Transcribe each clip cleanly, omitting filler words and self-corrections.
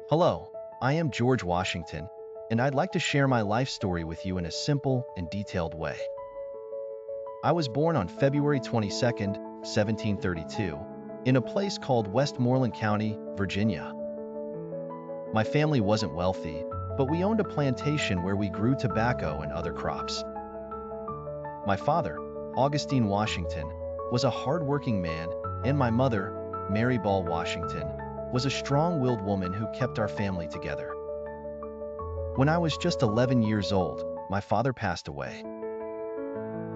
Hello, I am George Washington, and I'd like to share my life story with you in a simple and detailed way. I was born on February 22nd, 1732, in a place called Westmoreland County, Virginia. My family wasn't wealthy, but we owned a plantation where we grew tobacco and other crops. My father, Augustine Washington, was a hard-working man, and my mother, Mary Ball Washington, was a strong-willed woman who kept our family together. When I was just 11 years old, my father passed away.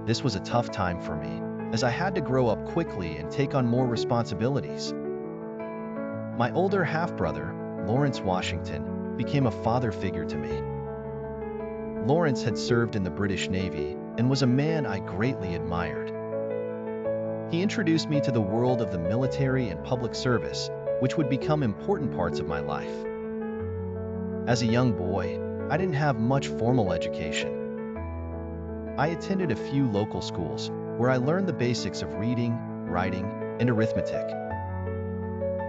This was a tough time for me, as I had to grow up quickly and take on more responsibilities. My older half-brother, Lawrence Washington, became a father figure to me. Lawrence had served in the British Navy and was a man I greatly admired. He introduced me to the world of the military and public service, which would become important parts of my life. As a young boy, I didn't have much formal education. I attended a few local schools where I learned the basics of reading, writing, and arithmetic.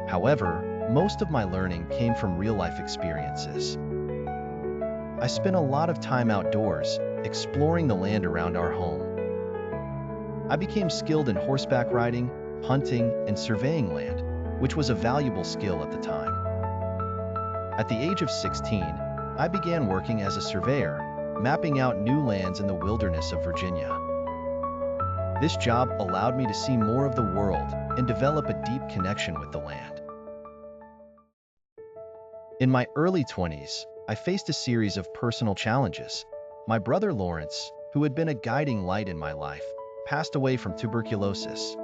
However, most of my learning came from real-life experiences. I spent a lot of time outdoors, exploring the land around our home. I became skilled in horseback riding, hunting, and surveying land, which was a valuable skill at the time. At the age of 16, I began working as a surveyor, mapping out new lands in the wilderness of Virginia. This job allowed me to see more of the world and develop a deep connection with the land. In my early 20s, I faced a series of personal challenges. My brother Lawrence, who had been a guiding light in my life, passed away from tuberculosis.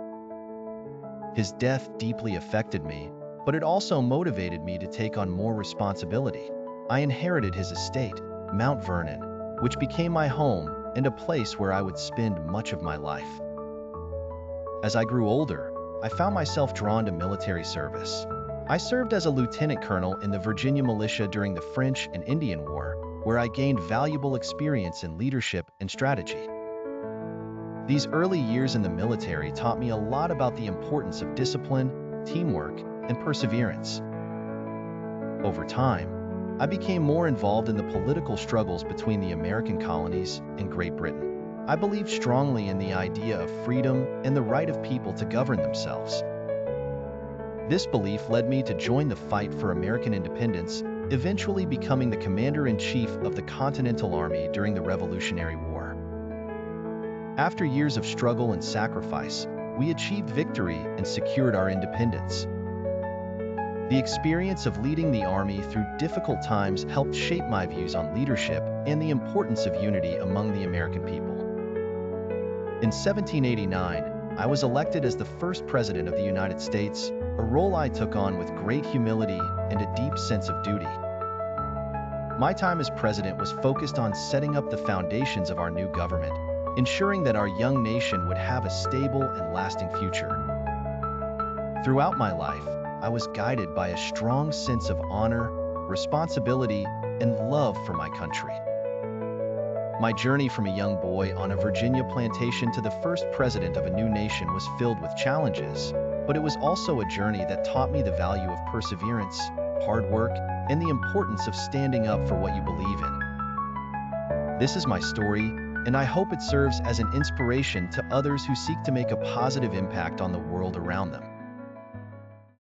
His death deeply affected me, but it also motivated me to take on more responsibility. I inherited his estate, Mount Vernon, which became my home and a place where I would spend much of my life. As I grew older, I found myself drawn to military service. I served as a lieutenant colonel in the Virginia militia during the French and Indian War, where I gained valuable experience in leadership and strategy. These early years in the military taught me a lot about the importance of discipline, teamwork, and perseverance. Over time, I became more involved in the political struggles between the American colonies and Great Britain. I believed strongly in the idea of freedom and the right of people to govern themselves. This belief led me to join the fight for American independence, eventually becoming the commander-in-chief of the Continental Army during the Revolutionary War. After years of struggle and sacrifice, we achieved victory and secured our independence. The experience of leading the Army through difficult times helped shape my views on leadership and the importance of unity among the American people. In 1789, I was elected as the first President of the United States, a role I took on with great humility and a deep sense of duty. My time as President was focused on setting up the foundations of our new government, ensuring that our young nation would have a stable and lasting future. Throughout my life, I was guided by a strong sense of honor, responsibility, and love for my country. My journey from a young boy on a Virginia plantation to the first president of a new nation was filled with challenges, but it was also a journey that taught me the value of perseverance, hard work, and the importance of standing up for what you believe in. This is my story, and I hope it serves as an inspiration to others who seek to make a positive impact on the world around them.